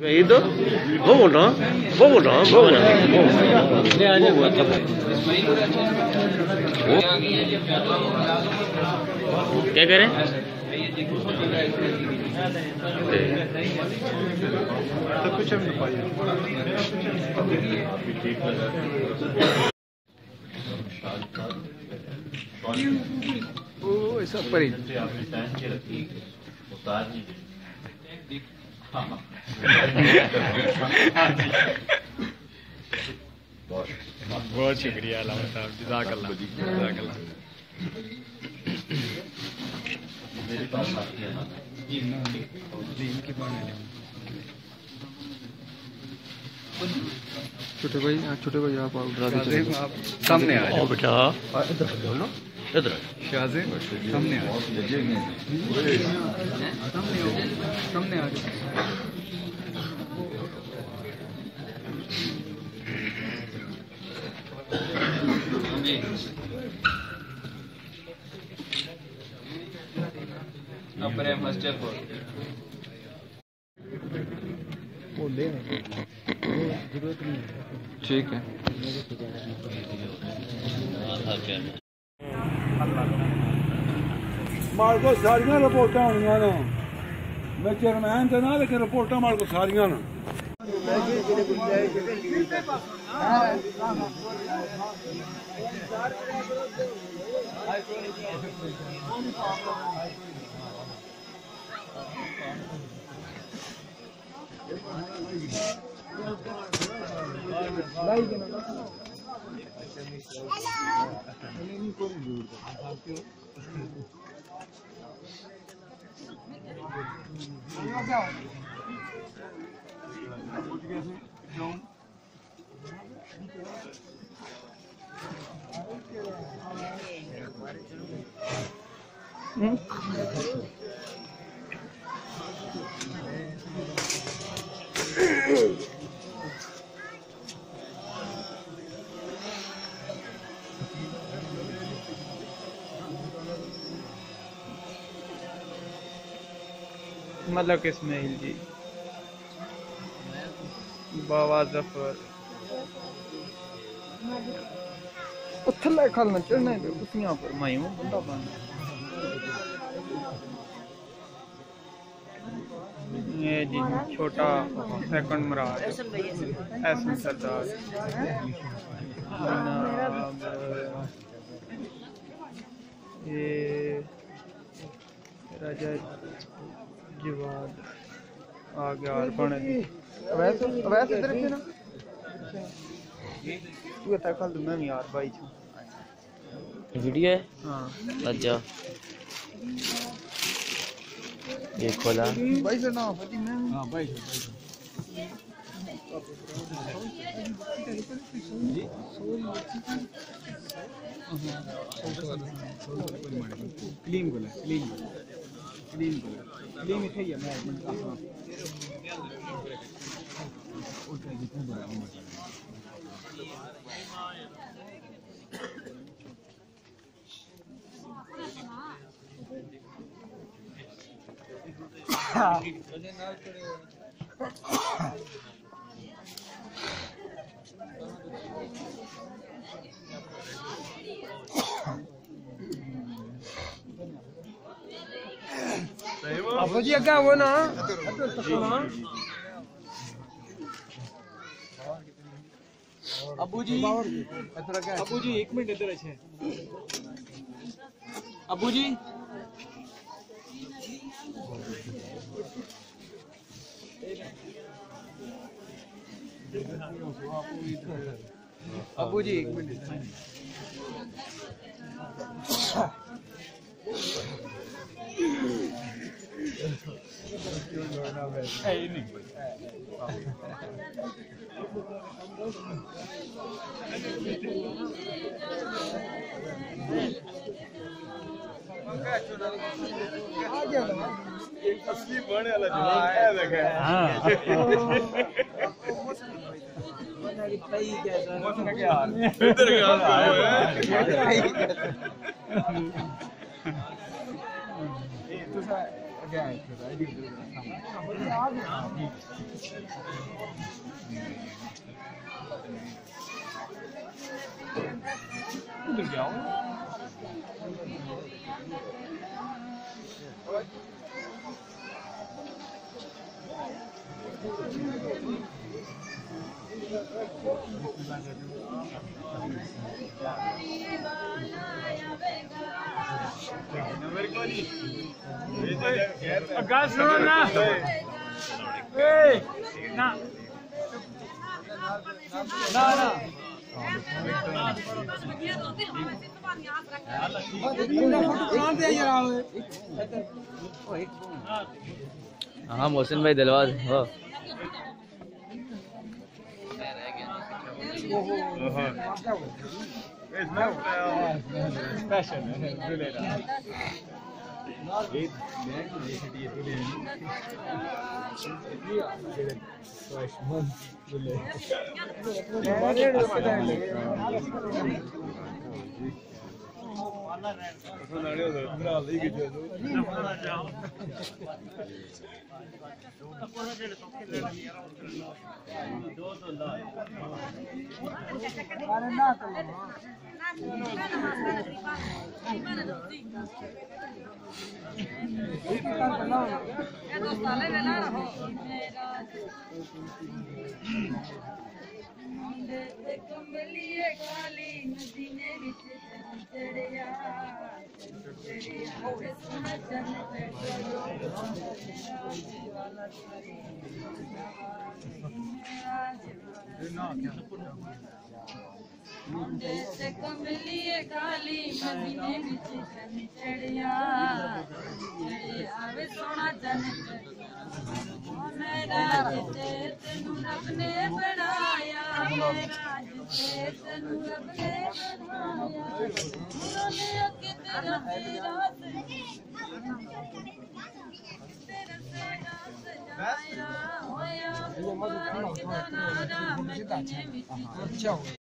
ये तो वो बोल रहा क्या करें सब कुछ हम पाइए ओ ऐसा परी बहुत शुक्रिया अलामा साहब, जज़ाकल्लाह जज़ाकल्लाह। मेरे पास छोटे भाई आप सामने आ जाओ बेटा, इधर शाहज़ेब सामने आ सामने आ जाओ। ठीक है माल को सारिया रिपोर्टा होनिया ना, मैं चेयरमैन थे ना, लेकिन रिपोर्टा माल को सारिया ना मलक इस्माइल जी, बाबा जफर थल्ले खलना चढ़ने पे कुतियां पर माई हूं बंदा बन ये जी छोटा सेकंड मराज एसएम सरदार ये राजा जवाद आ गया और बने वैसे वैसे इधर के ना तू था कल मैं भी यार भाई छू वीडियो है। हां अच्छा ये खोला भाई से ना फटी मैं हां भाई क्लीन बोला क्लीन क्लीन क्लीन है या मैं अब जी क्या वो ना अबू जी एक मिनट इधर अच्छे अबू जी अबू जी एक मिनट असली बड़े वाला आया लगा हां मौसम का क्या हाल इधर का हाल है ये तो सा क्या है उधर जाओ गल सुनो ना ना ना ना हाँ मोहसिन भाई दिलवा दे हो कमलिए काली मदीने विच चढ़िया आवे सोना चन मेरा तेनू रब ने बनाया तेनू रब ने बनाया उन्होंने अगे तेरा सजाया होया मदीने विच